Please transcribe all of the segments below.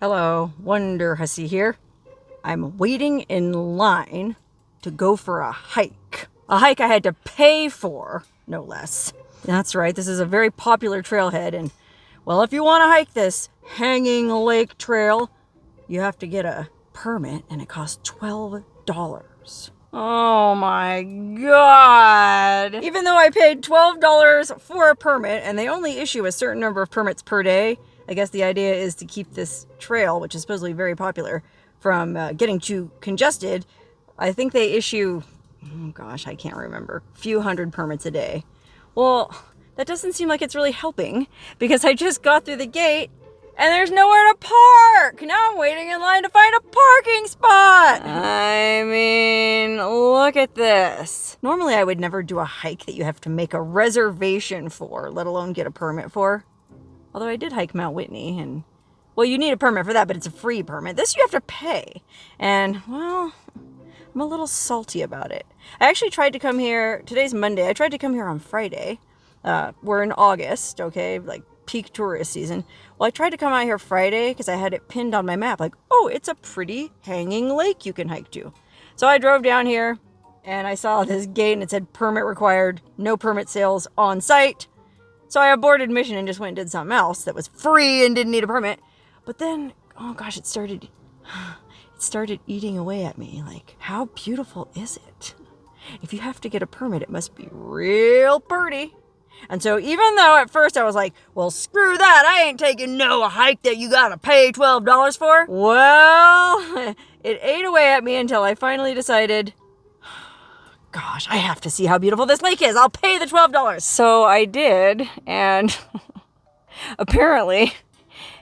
Hello, Wonderhussy here. I'm waiting in line to go for a hike. A hike I had to pay for, no less. That's right, this is a very popular trailhead, and well, if you want to hike this hanging lake trail, you have to get a permit, and it costs $12. Oh my god! Even though I paid $12 for a permit, and they only issue a certain number of permits per day, I guess the idea is to keep this trail, which is supposedly very popular, from getting too congested. I think they issue, oh gosh, I can't remember, a few hundred permits a day. Well, that doesn't seem like it's really helping, because I just got through the gate and there's nowhere to park. Now I'm waiting in line to find a parking spot. I mean, look at this. Normally I would never do a hike that you have to make a reservation for, let alone get a permit for. Although I did hike Mount Whitney, and well, you need a permit for that, but it's a free permit. This you have to pay. And well, I'm a little salty about it. I actually tried to come here, today's Monday, I tried to come here on Friday. We're in August, okay, like peak tourist season. Well, I tried to come out here Friday because I had it pinned on my map, like, oh, it's a pretty hanging lake you can hike to. So I drove down here and I saw this gate and it said permit required, no permit sales on site. So I aborted mission and just went and did something else that was free and didn't need a permit. But then, oh gosh, it started eating away at me. Like, how beautiful is it? If you have to get a permit, it must be real pretty. And so even though at first I was like, well, screw that, I ain't taking no hike that you gotta pay $12 for. Well, it ate away at me until I finally decided, gosh, I have to see how beautiful this lake is. I'll pay the $12. So I did, and apparently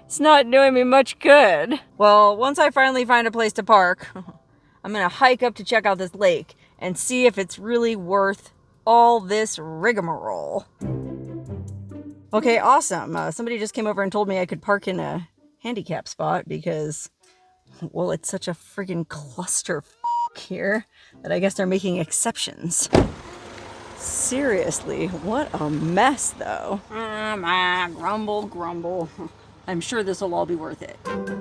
it's not doing me much good. Well, once I finally find a place to park, I'm gonna hike up to check out this lake and see if it's really worth all this rigmarole. Okay, awesome. Somebody just came over and told me I could park in a handicap spot because, well, it's such a friggin' cluster here that I guess they're making exceptions. Seriously, what a mess though. Grumble. I'm sure this will all be worth it.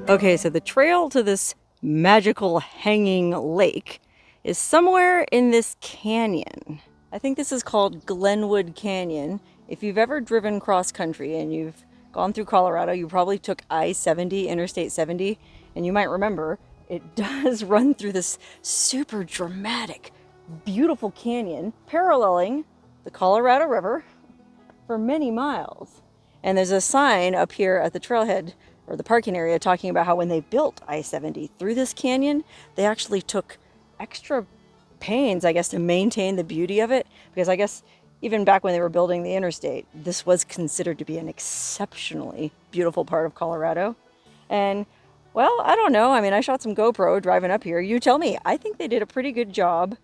Okay, so the trail to this magical hanging lake is somewhere in this canyon. I think this is called Glenwood Canyon. If you've ever driven cross country and you've gone through Colorado, you probably took I-70, Interstate 70, and you might remember it does run through this super dramatic, beautiful canyon paralleling the Colorado River for many miles. And there's a sign up here at the trailhead or the parking area talking about how when they built I-70 through this canyon, they actually took extra pains, I guess, to maintain the beauty of it, because I guess even back when they were building the interstate, this was considered to be an exceptionally beautiful part of Colorado. And well, I don't know. I mean, I shot some GoPro driving up here. You tell me. I think they did a pretty good job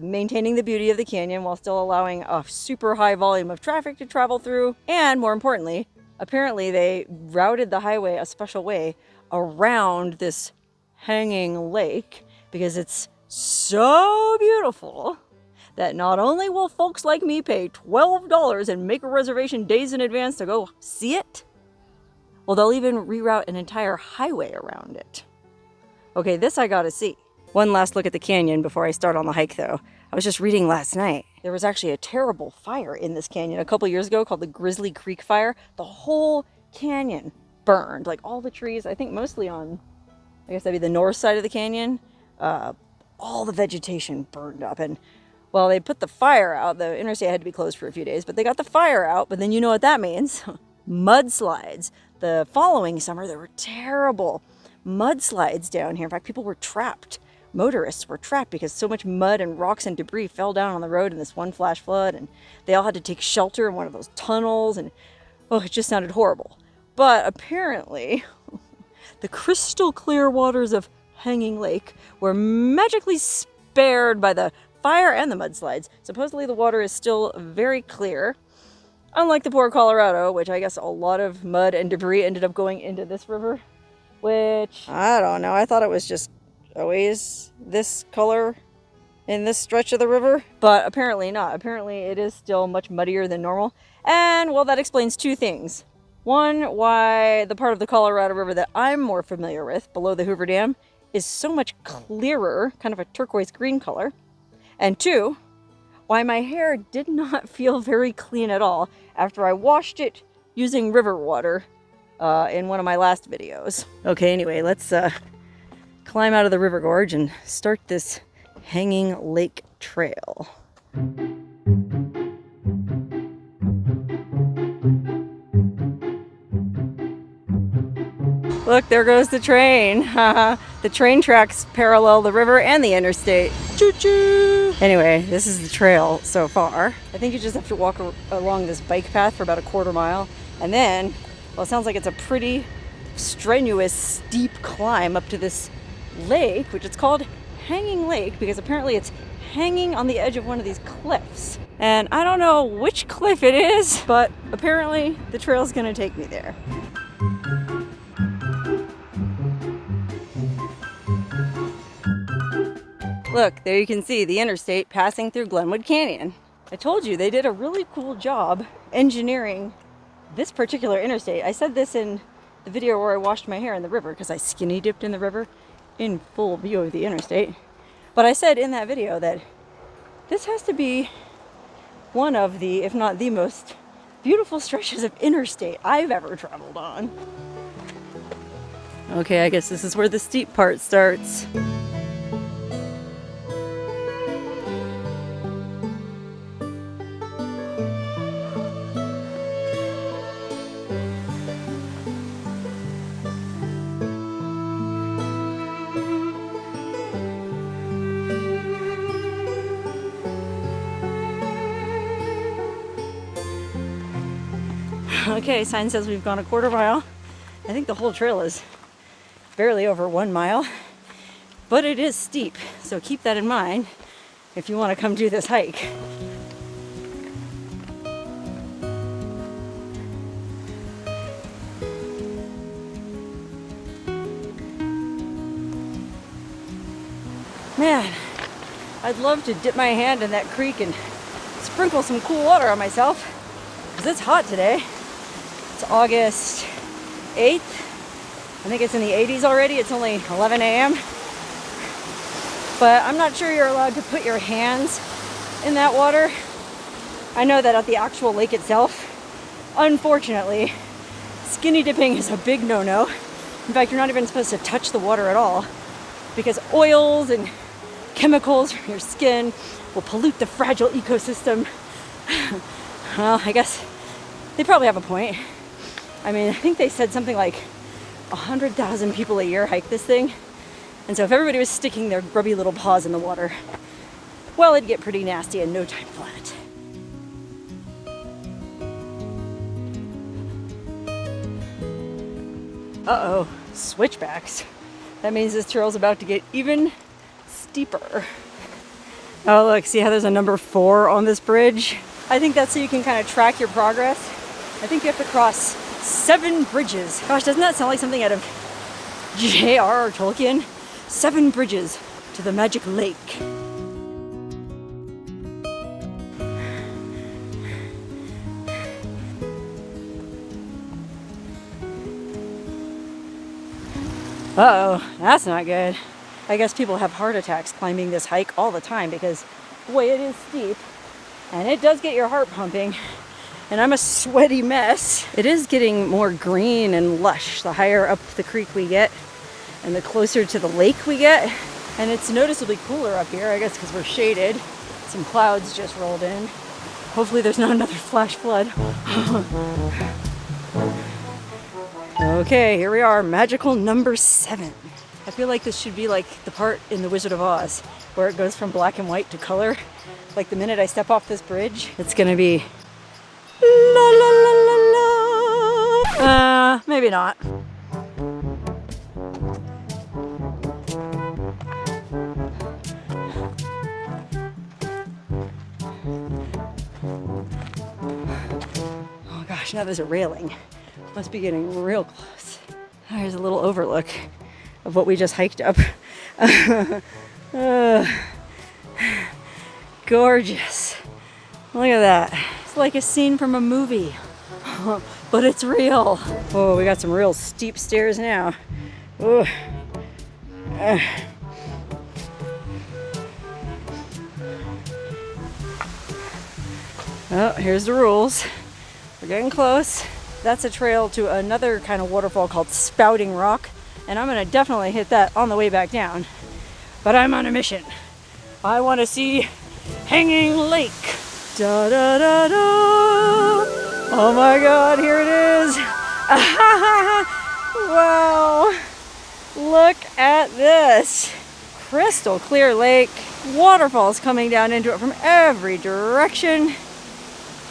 maintaining the beauty of the canyon while still allowing a super high volume of traffic to travel through. And more importantly, apparently they routed the highway a special way around this hanging lake because it's so beautiful that not only will folks like me pay $12 and make a reservation days in advance to go see it, well, they'll even reroute an entire highway around it. Okay, this I gotta see. One last look at the canyon before I start on the hike, though. I was just reading last night. There was actually a terrible fire in this canyon a couple years ago called the Grizzly Creek Fire. The whole canyon burned, like all the trees, I think mostly on, I guess that'd be the north side of the canyon. All the vegetation burned up, and well, they put the fire out. The interstate had to be closed for a few days, but they got the fire out. But then you know what that means. Mudslides. The following summer, there were terrible mudslides down here. In fact, people were trapped. Motorists were trapped because so much mud and rocks and debris fell down on the road in this one flash flood, and they all had to take shelter in one of those tunnels, and oh, it just sounded horrible. But apparently, the crystal clear waters of Hanging Lake were magically spared by the fire and the mudslides. Supposedly the water is still very clear, unlike the poor Colorado, which I guess a lot of mud and debris ended up going into this river, which I don't know. I thought it was just always this color in this stretch of the river, but apparently not. Apparently it is still much muddier than normal, and well, that explains two things. One, why the part of the Colorado River that I'm more familiar with, below the Hoover Dam, is so much clearer, kind of a turquoise green color. And two, why my hair did not feel very clean at all after I washed it using river water in one of my last videos. Okay, anyway, let's climb out of the river gorge and start this hanging lake trail. Look, there goes the train. The train tracks parallel the river and the interstate. Choo-choo! Anyway, this is the trail so far. I think you just have to walk along this bike path for about a quarter mile. And then, well, it sounds like it's a pretty strenuous, steep climb up to this lake, which it's called Hanging Lake because apparently it's hanging on the edge of one of these cliffs. And I don't know which cliff it is, but apparently the trail's gonna take me there. Look, there you can see the interstate passing through Glenwood Canyon. I told you they did a really cool job engineering this particular interstate. I said this in the video where I washed my hair in the river because I skinny dipped in the river in full view of the interstate. But I said in that video that this has to be one of the, if not the most beautiful stretches of interstate I've ever traveled on. Okay, I guess this is where the steep part starts. Okay, sign says we've gone a quarter mile. I think the whole trail is barely over 1 mile, but it is steep, so keep that in mind if you want to come do this hike. Man, I'd love to dip my hand in that creek and sprinkle some cool water on myself, because it's hot today. It's August 8th. I think it's in the 80s already. It's only 11 a.m. But I'm not sure you're allowed to put your hands in that water. I know that at the actual lake itself, unfortunately, skinny dipping is a big no-no. In fact, you're not even supposed to touch the water at all because oils and chemicals from your skin will pollute the fragile ecosystem. Well, I guess they probably have a point. I mean, I think they said something like 100,000 people a year hike this thing. And so if everybody was sticking their grubby little paws in the water, well, it'd get pretty nasty in no time flat. Uh-oh, switchbacks. That means this trail's about to get even steeper. Oh, look, see how there's a number 4 on this bridge? I think that's so you can kind of track your progress. I think you have to cross 7 bridges. Gosh, doesn't that sound like something out of J.R.R. Tolkien? 7 bridges to the magic lake. Uh-oh, that's not good. I guess people have heart attacks climbing this hike all the time because, boy, it is steep. And it does get your heart pumping. And I'm a sweaty mess. It is getting more green and lush the higher up the creek we get and the closer to the lake we get. And it's noticeably cooler up here, I guess because we're shaded. Some clouds just rolled in. Hopefully there's not another flash flood. Okay, here we are, magical number 7. I feel like this should be like the part in The Wizard of Oz where it goes from black and white to color. Like the minute I step off this bridge, it's gonna be la la la la la. Maybe not. Oh gosh, now there's a railing. Must be getting real close. There's a little overlook of what we just hiked up. Gorgeous. Look at that. It's like a scene from a movie. but it's real. Oh, we got some real steep stairs now. Ooh. Oh, here's the rules. We're getting close. That's a trail to another kind of waterfall called Spouting Rock, and I'm gonna definitely hit that on the way back down. But I'm on a mission. I want to see Hanging Lake. Da da da da. Oh my God, here it is. Wow. Look at this. Crystal clear lake. Waterfalls coming down into it from every direction.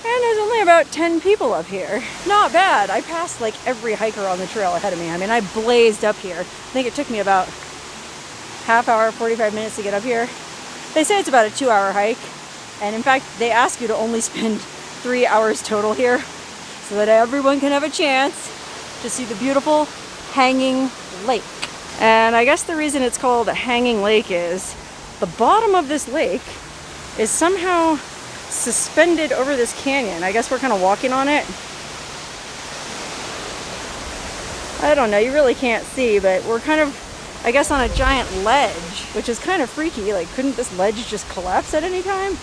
And there's only about 10 people up here. Not bad. I passed like every hiker on the trail ahead of me. I mean, I blazed up here. I think it took me about half hour, 45 minutes to get up here. They say it's about a 2-hour hike. And in fact, they ask you to only spend 3 hours total here so that everyone can have a chance to see the beautiful hanging lake. And I guess the reason it's called a hanging lake is the bottom of this lake is somehow suspended over this canyon. I guess we're kind of walking on it. I don't know, you really can't see, but we're kind of, I guess, on a giant ledge, which is kind of freaky. Like, couldn't this ledge just collapse at any time?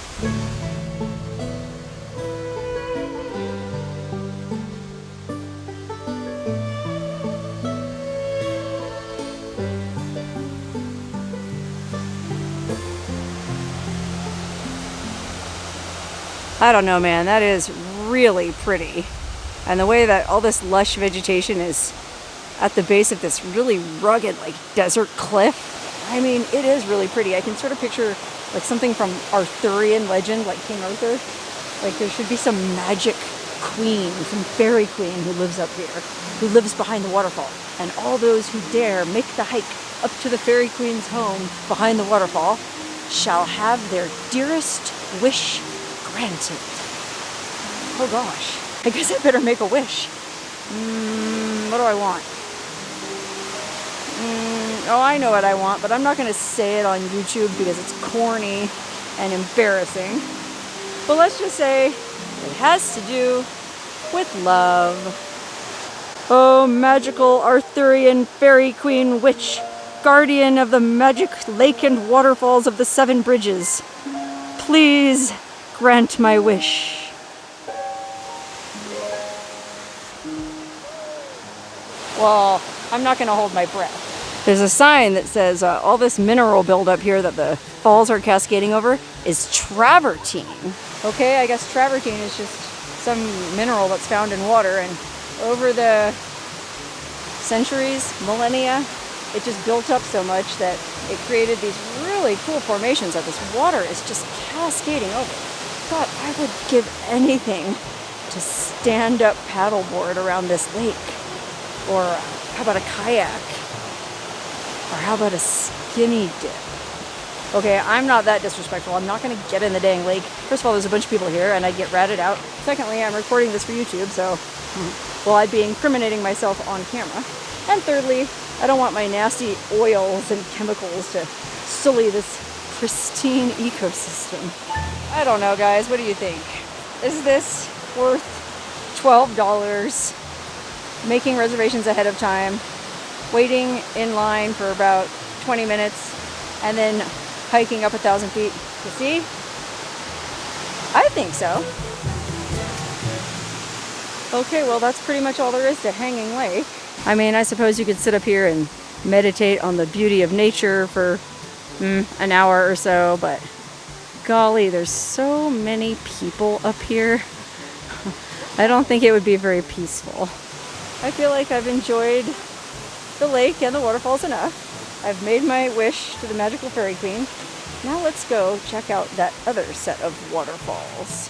I don't know, man, that is really pretty. And the way that all this lush vegetation is at the base of this really rugged, like, desert cliff. I mean, it is really pretty. I can sort of picture like something from Arthurian legend, like King Arthur. Like there should be some magic queen, some fairy queen who lives up here, who lives behind the waterfall. And all those who dare make the hike up to the fairy queen's home behind the waterfall shall have their dearest wish granted. Oh gosh, I guess I better make a wish. What do I want? Oh, I know what I want, but I'm not going to say it on YouTube because it's corny and embarrassing. But let's just say it has to do with love. Oh, magical Arthurian fairy queen witch, guardian of the magic lake and waterfalls of the 7 bridges, please grant my wish. Well, I'm not going to hold my breath. There's a sign that says all this mineral buildup here that the falls are cascading over is travertine. Okay, I guess travertine is just some mineral that's found in water, and over the centuries, millennia, it just built up so much that it created these really cool formations that this water is just cascading over. God, I would give anything to stand up paddleboard around this lake. Or how about a kayak? Or how about a skinny dip? Okay, I'm not that disrespectful. I'm not going to get in the dang lake. First of all, there's a bunch of people here and I'd get ratted out. Secondly, I'm recording this for YouTube, so well, I'd be incriminating myself on camera. And thirdly, I don't want my nasty oils and chemicals to sully this pristine ecosystem. I don't know, guys. What do you think? Is this worth $12? Making reservations ahead of time, waiting in line for about 20 minutes, and then hiking up 1,000 feet to see? I think so. Okay, well, that's pretty much all there is to Hanging Lake. I mean, I suppose you could sit up here and meditate on the beauty of nature for an hour or so, but golly, there's so many people up here. I don't think it would be very peaceful. I feel like I've enjoyed the lake and the waterfalls enough. I've made my wish to the magical fairy queen. Now let's go check out that other set of waterfalls.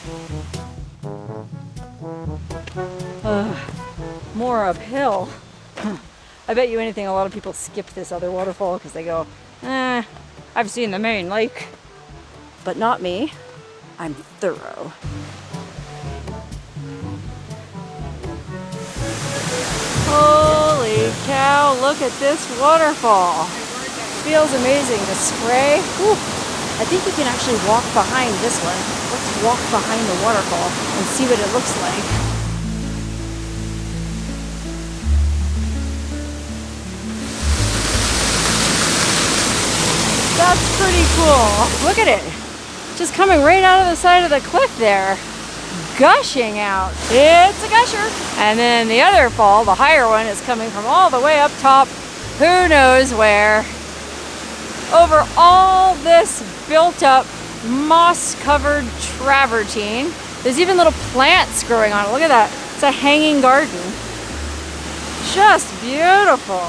More uphill. I bet you anything a lot of people skip this other waterfall because they go, I've seen the main lake. But not me. I'm thorough. Holy cow, look at this waterfall. Feels amazing. The spray. Whew. I think we can actually walk behind this one. Let's walk behind the waterfall and see what it looks like. That's pretty cool. Look at it. Just coming right out of the side of the cliff there. Gushing out. It's a gusher. And then the other fall, the higher one, is coming from all the way up top. Who knows where. Over all this built up moss-covered travertine. There's even little plants growing on it. Look at that. It's a hanging garden. Just beautiful.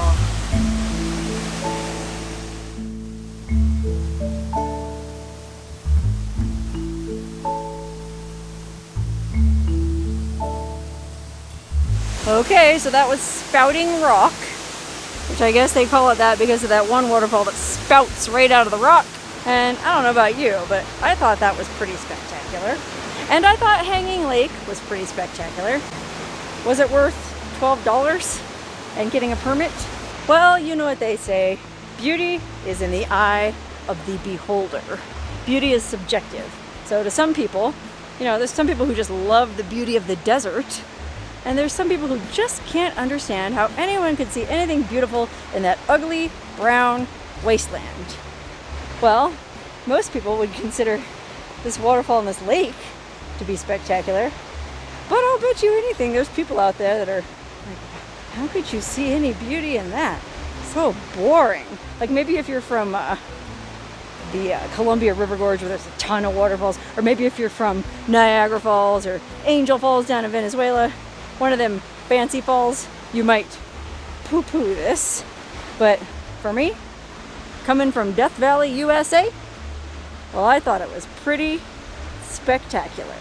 Okay, so that was Spouting Rock, which I guess they call it that because of that one waterfall that spouts right out of the rock. And I don't know about you, but I thought that was pretty spectacular. And I thought Hanging Lake was pretty spectacular. Was it worth $12 and getting a permit? Well, you know what they say. Beauty is in the eye of the beholder. Beauty is subjective. So to some people, there's some people who just love the beauty of the desert. And there's some people who just can't understand how anyone could see anything beautiful in that ugly, brown wasteland. Well, most people would consider this waterfall and this lake to be spectacular. But I'll bet you anything, there's people out there that are like, how could you see any beauty in that? So boring. Like maybe if you're from the Columbia River Gorge where there's a ton of waterfalls, or maybe if you're from Niagara Falls or Angel Falls down in Venezuela, one of them fancy falls, you might poo-poo this. But for me, coming from Death Valley, USA, well, I thought it was pretty spectacular.